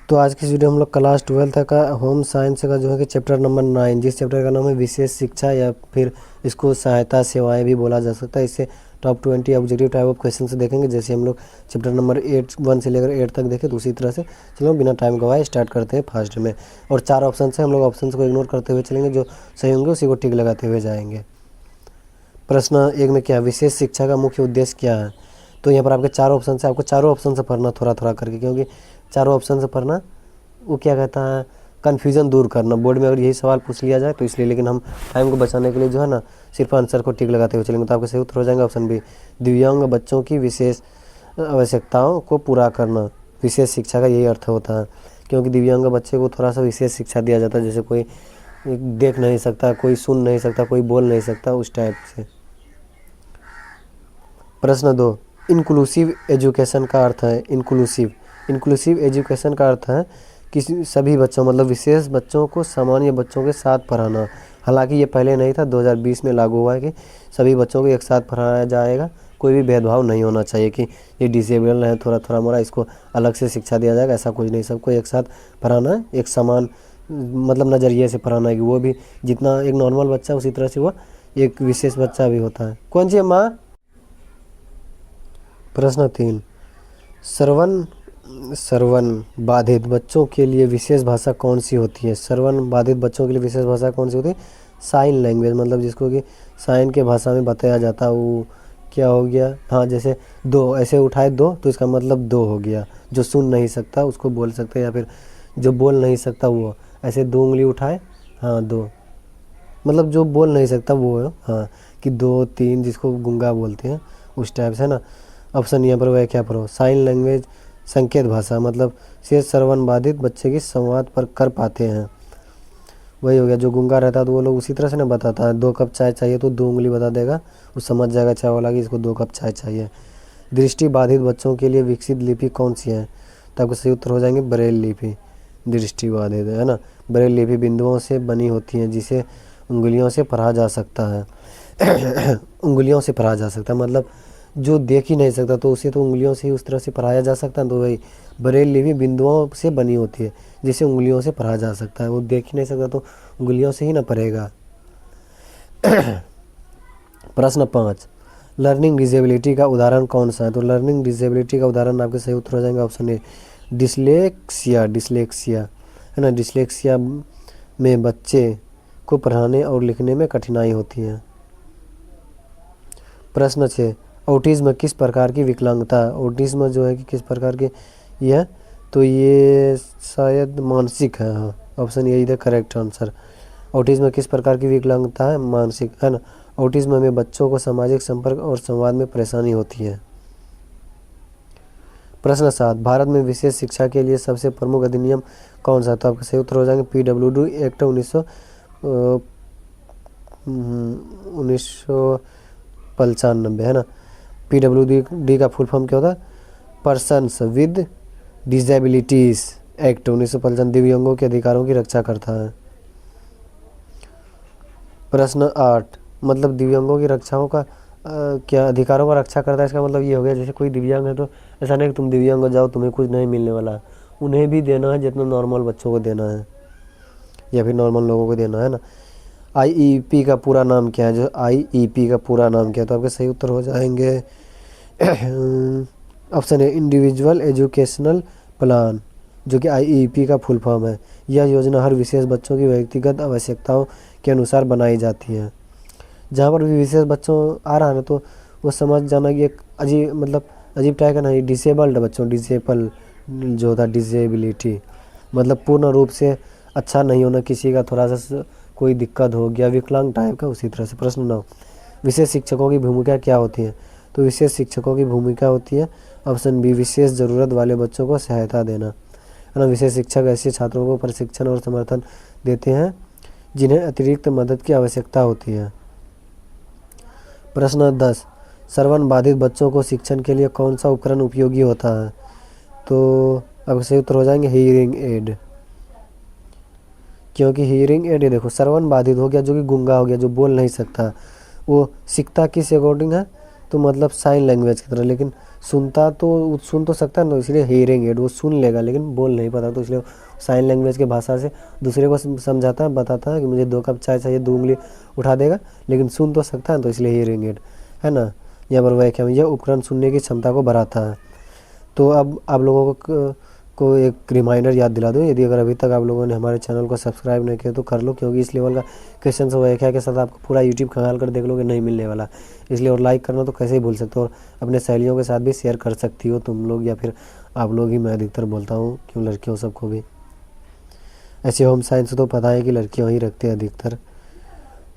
तो आज की वीडियो हम लोग क्लास 12 का होम साइंस का जो है कि चैप्टर नंबर 9, जिस चैप्टर का नाम है विशेष शिक्षा या फिर इसको सहायता सेवाएं भी बोला जा सकता है। इससे top 20 objective type of question से देखेंगे। जैसे हम लोग चैप्टर नंबर 1 से लेकर 8 तक देखें, तो उसी तरह से चलो बिना टाइम गवाए स्टार्ट करते हैं फास्ट में। और 4 ऑप्शन से हम लोग ऑप्शन को इग्नोर करते हुए चलेंगे, जो सही होंगे उसी को टिक लगाते हुए जाएंगे। प्रश्न 1 में क्या है, विशेष शिक्षा का मुख्य उद्देश्य क्या है। तो यहाँ पर आपके 4 ऑप्शन से आपको चारों ऑप्शन से पढ़ना थोड़ा थोड़ा करके, क्योंकि चारों ऑप्शन से पढ़ना वो क्या कहता है, कन्फ्यूज़न दूर करना। बोर्ड में अगर यही सवाल पूछ लिया जाए तो इसलिए, लेकिन हम टाइम को बचाने के लिए जो है ना सिर्फ आंसर को टिक लगाते हुए चलेंगे। तो आपका सही उत्तर हो जाएगा ऑप्शन बी, दिव्यांग बच्चों की विशेष आवश्यकताओं को पूरा करना। विशेष शिक्षा का यही अर्थ होता है, क्योंकि दिव्यांग बच्चे को थोड़ा सा विशेष शिक्षा दिया जाता है। जैसे कोई देख नहीं सकता, कोई सुन नहीं सकता, कोई बोल नहीं सकता, उस टाइप से। प्रश्न 2, इंक्लूसिव एजुकेशन का अर्थ है। इंक्लूसिव एजुकेशन का अर्थ है किसी सभी बच्चों मतलब विशेष बच्चों को सामान्य बच्चों के साथ पढ़ाना। हालांकि ये पहले नहीं था, 2020 में लागू हुआ है कि सभी बच्चों को एक साथ पढ़ाया जाएगा। कोई भी भेदभाव नहीं होना चाहिए कि ये डिसेबल है थोड़ा थोड़ा मोड़ा, इसको अलग से शिक्षा दिया जाएगा, ऐसा कुछ नहीं। सबको एक साथ पढ़ाना है, एक समान मतलब नज़रिए से पढ़ाना है कि वो भी जितना एक नॉर्मल बच्चा उसी तरह से वो एक विशेष बच्चा भी होता है। कौन सी है माँ। प्रश्न 3, श्रवण बाधित बच्चों के लिए विशेष भाषा कौन सी होती है। श्रवण बाधित बच्चों के लिए विशेष भाषा कौन सी होती है। साइन लैंग्वेज, मतलब जिसको कि साइन के भाषा में बताया जाता है। वो क्या हो गया, हाँ जैसे दो ऐसे उठाए दो तो इसका मतलब दो हो गया। जो सुन नहीं सकता उसको बोल सकते हैं, या फिर जो बोल नहीं सकता वो ऐसे 2 उंगली उठाए, हाँ दो, मतलब जो बोल नहीं सकता वो है, हाँ कि 2 3 जिसको गूंगा बोलते हैं उस टाइप से ना। ऑप्शन यहाँ पर वह क्या पर हो, साइन लैंग्वेज संकेत भाषा, मतलब शेष श्रवण बाधित बच्चे की संवाद पर कर पाते हैं। वही हो गया, जो गूंगा रहता है तो वो लोग उसी तरह से ना बताता है, 2 कप चाय चाहिए तो 2 उंगली बता देगा, वो समझ जाएगा चाय वाला कि इसको 2 कप चाय चाहिए। दृष्टि बाधित बच्चों के लिए विकसित लिपि कौन सी है। तो आपको सही उत्तर हो जाएंगे ब्रेल लिपि। दृष्टि बाधित है ना, ब्रेल लिपि बिंदुओं से बनी होती है, जिसे उंगलियों से पढ़ा जा सकता है। उंगलियों से पढ़ा जा सकता है, मतलब जो देख ही नहीं सकता तो उसे तो उंगलियों से ही उस तरह से पढ़ाया जा सकता है। तो वही ब्रेल लिपि बिंदुओं से बनी होती है, जिसे उंगलियों से पढ़ा जा सकता है। वो देख ही नहीं सकता तो उंगलियों से ही ना पढ़ेगा। प्रश्न 5, लर्निंग डिसेबिलिटी का उदाहरण कौन सा है। तो लर्निंग डिसेबिलिटी का उदाहरण आपके सही उत्तर हो जाएंगे ऑप्शन ए, डिसलेक्सिया है ना। डिसलेक्सिया में बच्चे को पढ़ने और लिखने में कठिनाई होती है। प्रश्न 6, ऑटिज्म किस प्रकार की विकलांगता। ऑटिज्म जो है कि किस प्रकार की यह, तो ये शायद मानसिक है, हाँ ऑप्शन यही था करेक्ट आंसर। ऑटिज्म किस प्रकार की विकलांगता है, मानसिक है ना। ऑटिज्म में बच्चों को सामाजिक संपर्क और संवाद में परेशानी होती है। प्रश्न 7, भारत में विशेष शिक्षा के लिए सबसे प्रमुख अधिनियम कौन सा। तो आपका सही उत्तर हो जाएंगे PWD एक्ट 1995 है ना। PWD का फुल फॉर्म क्या होता है, पर्सन्स विद डिसेबिलिटीज एक्ट 1995 दिव्यांगों के अधिकारों की रक्षा करता है। प्रश्न 8, मतलब दिव्यांगों की रक्षाओं का क्या अधिकारों का रक्षा करता है। इसका मतलब ये हो गया जैसे कोई दिव्यांग है तो ऐसा नहीं कि तुम दिव्यांग हो जाओ तुम्हें कुछ नहीं मिलने वाला, उन्हें भी देना है जितना नॉर्मल बच्चों को देना है या फिर नॉर्मल लोगों को देना है ना। IEP का पूरा नाम क्या है, जो IEP का पूरा नाम क्या है। तो आपके सही उत्तर हो जाएंगे option A, individual educational plan, जो कि IEP का फुल फॉर्म है। यह योजना हर विशेष बच्चों की व्यक्तिगत आवश्यकताओं के अनुसार बनाई जाती है। जहाँ पर भी विशेष बच्चों आ रहा है ना तो वो समझ जाना कि एक अजीब टाइप का नहीं, डिसेबल्ड बच्चों, डिसेबल जो होता है डिसेबिलिटी, मतलब पूर्ण रूप से अच्छा नहीं होना किसी का, थोड़ा सा कोई दिक्कत हो गया विकलांग टाइप का, उसी तरह से। प्रश्न 9, विशेष शिक्षकों की भूमिका क्या होती है। तो विशेष शिक्षकों की भूमिका होती है ऑप्शन बी, विशेष ज़रूरत वाले बच्चों को सहायता देना है ना। विशेष शिक्षक ऐसे छात्रों को प्रशिक्षण और समर्थन देते हैं जिन्हें अतिरिक्त मदद की आवश्यकता होती है। प्रश्न 10, श्रवण बाधित बच्चों को शिक्षण के लिए कौन सा उपकरण उपयोगी होता है। तो अब सही उत्तर हो जाएंगे हीयरिंग एड, क्योंकि हीयरिंग एड, ये देखो श्रवण बाधित हो गया जो कि गूंगा हो गया, जो बोल नहीं सकता, वो सीखता किस अकॉर्डिंग है, तो मतलब साइन लैंग्वेज की तरह, लेकिन सुनता तो सुन तो सकता है ना, तो इसलिए हियरिंग एड, वो सुन लेगा लेकिन बोल नहीं पाता, तो इसलिए साइन लैंग्वेज के भाषा से दूसरे को समझाता है, बताता है कि मुझे 2 कप चाय चाहिए, 2 उंगली उठा देगा, लेकिन सुन तो सकता है, तो इसलिए हियरिंग एड है ना। यहाँ पर व्याख्या में यह उपकरण सुनने की क्षमता को बढ़ाता है। तो अब आप लोगों को एक रिमाइंडर याद दिला दूँ, यदि अगर अभी तक आप लोगों ने हमारे चैनल को सब्सक्राइब नहीं किया तो कर लो, क्योंकि इस लेवल का क्वेश्चन और व्याख्या के साथ आपको पूरा यूट्यूब खंगाल कर देख लोगे नहीं मिलने वाला, इसलिए। और लाइक करना तो कैसे ही भूल सकते हो, और अपने सहेलियों के साथ भी शेयर कर सकती हो तुम लोग, या फिर आप लोग ही, मैं अधिकतर बोलता हूँ, क्यों लड़कियों सबको भी। ऐसे होम साइंस तो पता है कि लड़कियों ही रखते हैं अधिकतर।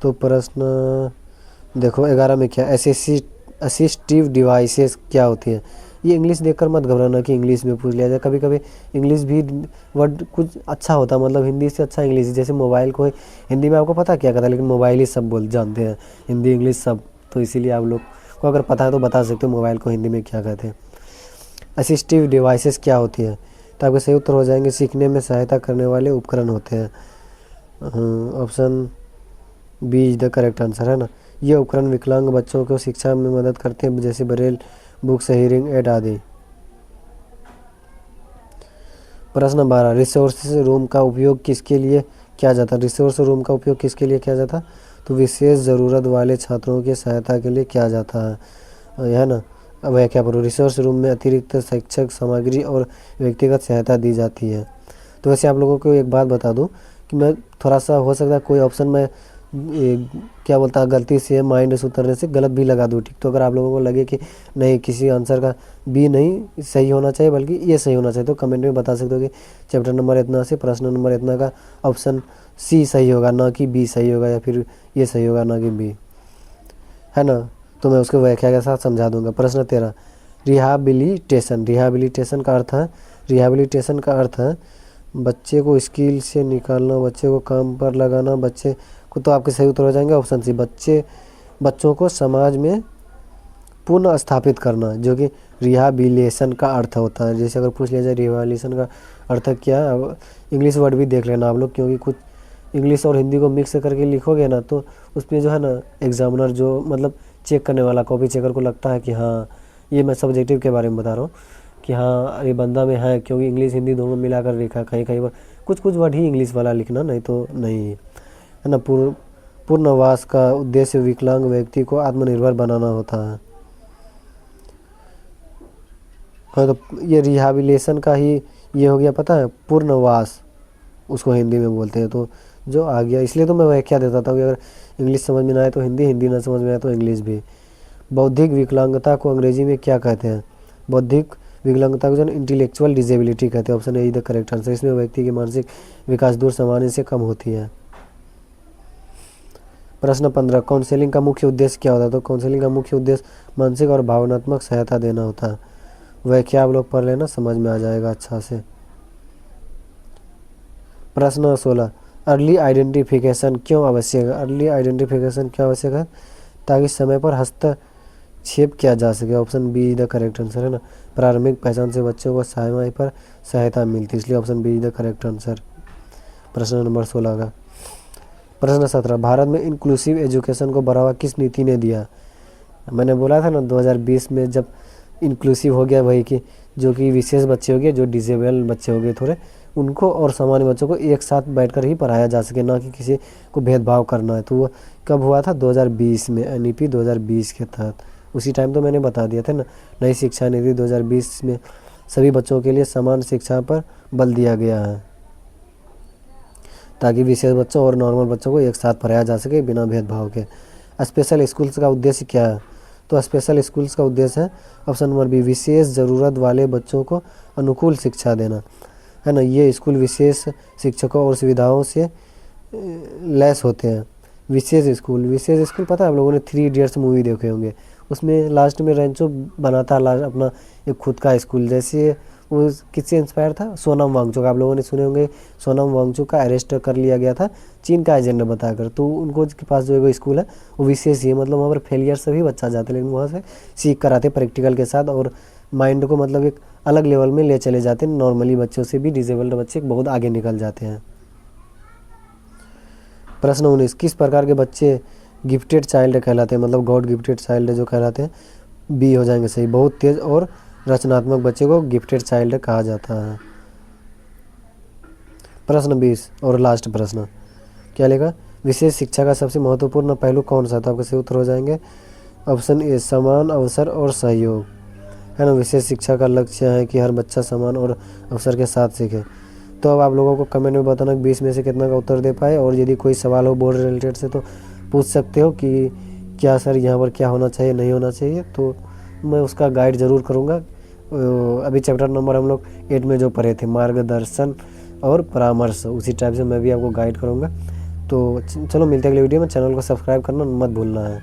तो प्रश्न देखो 11 में क्या, असिस्टिव डिवाइसेस क्या होती हैं। ये इंग्लिश देखकर मत घबराना कि इंग्लिश में पूछ लिया जाए, कभी कभी इंग्लिश भी वर्ड कुछ अच्छा होता है, मतलब हिंदी से अच्छा इंग्लिश। जैसे मोबाइल को हिंदी में आपको पता क्या कहता है, लेकिन मोबाइल ही सब बोल जानते हैं, हिंदी इंग्लिश सब। तो इसीलिए आप लोग को अगर पता है तो बता सकते हो मोबाइल को हिंदी में क्या कहते हैं। असिस्टिव डिवाइसेस क्या होती है, तो आपके सही उत्तर हो जाएंगे सीखने में सहायता करने वाले उपकरण होते हैं। Option B is the correct answer है ना। ये उपकरण विकलांग बच्चों को शिक्षा में मदद करते हैं, जैसे ब्रेल बुक्स, हियरिंग एड आदि। प्रश्न 12, रिसोर्स रूम का उपयोग किसके लिए किया जाता है। रिसोर्स रूम का उपयोग किसके लिए किया जाता है, तो विशेष ज़रूरत वाले छात्रों की सहायता के लिए किया जाता है ना। अब यह क्या पढ़ो, रिसोर्स रूम में अतिरिक्त शैक्षिक सामग्री और व्यक्तिगत सहायता दी जाती है। तो वैसे आप लोगों को एक बात बता दूं कि मैं थोड़ा सा, हो सकता है कोई ऑप्शन में क्या बोलता है गलती से माइंड से उतरने से गलत भी लगा दूँ, ठीक। तो अगर आप लोगों को लगे कि नहीं किसी आंसर का बी नहीं सही होना चाहिए बल्कि ये सही होना चाहिए, तो कमेंट में बता सकते हो कि चैप्टर नंबर इतना से प्रश्न नंबर इतना का ऑप्शन सी सही होगा, ना कि बी सही होगा, या फिर ये सही होगा ना कि बी, है ना। तो मैं उसको व्याख्या के साथ समझा दूंगा। प्रश्न 13, रिहाबिलिटेशन। रिहाबिलिटेशन का अर्थ है, रिहाबिलिटेशन का अर्थ है बच्चे को स्किल से निकालना, बच्चे को काम पर लगाना, बच्चे को, तो आपके सही उत्तर हो जाएंगे ऑप्शन सी, बच्चों को समाज में पुनः स्थापित करना, जो कि रिहाबिलिटेशन का अर्थ होता है। जैसे अगर पूछ लिया जाए रिहाबिलिटेशन का अर्थ क्या है, अब इंग्लिश वर्ड भी देख लेना आप लोग, क्योंकि कुछ इंग्लिश और हिंदी को मिक्स करके लिखोगे ना, तो उसमें जो है ना एग्जामिनर, जो मतलब चेक करने वाला कॉपी चेकर को लगता है कि हाँ, ये मैं सब्जेक्टिव के बारे में बता रहा हूँ कि हाँ ये बंदा में है, क्योंकि इंग्लिश हिंदी दोनों मिलाकर लिखा, कहीं कहीं पर कुछ कुछ वर्ड ही इंग्लिश वाला लिखना, नहीं तो नहीं, है ना। पूर्णवास का उद्देश्य विकलांग व्यक्ति को आत्मनिर्भर बनाना होता है। हाँ, तो ये रिहाबिलिटेशन का ही ये हो गया, पता है, पूर्णवास उसको हिंदी में बोलते हैं। तो जो आ गया, इसलिए तो मैं व्याख्या देता था कि अगर इंग्लिश समझ में ना आए तो हिंदी, हिंदी ना समझ में आए तो इंग्लिश भी। बौद्धिक विकलांगता को अंग्रेजी में क्या कहते हैं। बौद्धिक विकलांगता को जो इंटेलेक्चुअल डिजेबिलिटी कहते हैं। Option A the correct answer. इसमें व्यक्ति की मानसिक विकास दूर सामान्य से कम होती है। प्रश्न 15, काउंसलिंग का मुख्य उद्देश्य क्या होता है। तो काउंसलिंग का मुख्य उद्देश्य मानसिक और भावनात्मक सहायता देना होता है। व्याख्या आप लोग पढ़ लेना, समझ में आ जाएगा अच्छा से। प्रश्न 16, अर्ली आइडेंटिफिकेशन क्यों आवश्यक है। अर्ली आइडेंटिफिकेशन क्यों आवश्यक है, ताकि समय पर हस्तक्षेप किया जा सके। Option be the correct answer है ना। प्रारंभिक पहचान से बच्चों को समय पर सहायता मिलती है, इसलिए option be the correct answer प्रश्न नंबर 16 का। प्रश्न 17, भारत में इंक्लूसिव एजुकेशन को बढ़ावा किस नीति ने दिया। मैंने बोला था ना 2020 में जब इंक्लूसिव हो गया, वही कि जो कि विशेष बच्चे हो गए, जो डिसेबल बच्चे हो गए थोड़े, उनको और सामान्य बच्चों को एक साथ बैठकर ही पढ़ाया जा सके, ना कि किसी को भेदभाव करना है। तो वो कब हुआ था, 2020 में, एनईपी 2020 के तहत। उसी टाइम तो मैंने बता दिया था ना, नई शिक्षा नीति 2020 में सभी बच्चों के लिए समान शिक्षा पर बल दिया गया है, ताकि विशेष बच्चों और नॉर्मल बच्चों को एक साथ पढ़ाया जा सके बिना भेदभाव के। स्पेशल स्कूल्स का उद्देश्य क्या है, तो स्पेशल स्कूल्स का उद्देश्य है ऑप्शन नंबर बी, विशेष ज़रूरत वाले बच्चों को अनुकूल शिक्षा देना, है ना। ये स्कूल विशेष शिक्षकों और सुविधाओं से लैस होते हैं। विशेष स्कूल पता है आप लोगों ने 3 इडियट्स मूवी देखे होंगे, उसमें लास्ट में रेंचो बनाता अपना एक खुद का स्कूल। जैसे वो किससे इंस्पायर था, सोनम वांगचुक, आप लोगों ने सुने होंगे। सोनम वांगचुक का अरेस्ट कर लिया गया था चीन का एजेंडा बताकर, तो उनको के पास जो है स्कूल है वो विशेष ही है, मतलब वहाँ पर फेलियर से भी बच्चा जाते, लेकिन वहाँ से सीख कर आते प्रैक्टिकल के साथ, और माइंड को मतलब एक अलग लेवल में ले चले जाते हैं। नॉर्मली बच्चों से भी डिसेबल्ड बच्चे बहुत आगे निकल जाते हैं। प्रश्न 19, किस प्रकार के बच्चे गिफ्टेड चाइल्ड कहलाते हैं, मतलब गॉड गिफ्टेड चाइल्ड जो कहलाते हैं। बी हो जाएंगे सही। बहुत तेज और रचनात्मक बच्चे को गिफ्टेड चाइल्ड कहा जाता है। प्रश्न 20 और लास्ट प्रश्न क्या लिखा, विशेष शिक्षा का सबसे महत्वपूर्ण पहलू कौन सा, तो आपके सही उत्तर हो जाएंगे ऑप्शन ए समान अवसर और सहयोग, है ना। विशेष शिक्षा का लक्ष्य है कि हर बच्चा समान और अवसर के साथ सीखे। तो अब आप लोगों को कमेंट में बताना कि 20 में से कितना का उत्तर दे पाए, और यदि कोई सवाल हो बोर्ड रिलेटेड से तो पूछ सकते हो कि क्या सर यहाँ पर क्या होना चाहिए नहीं होना चाहिए, तो मैं उसका गाइड ज़रूर करूँगा। अभी चैप्टर नंबर हम लोग 8 में जो पढ़े थे मार्गदर्शन और परामर्श, उसी टाइप से मैं भी आपको गाइड करूँगा। तो चलो मिलते हैं अगले वीडियो में। चैनल को सब्सक्राइब करना मत भूलना है।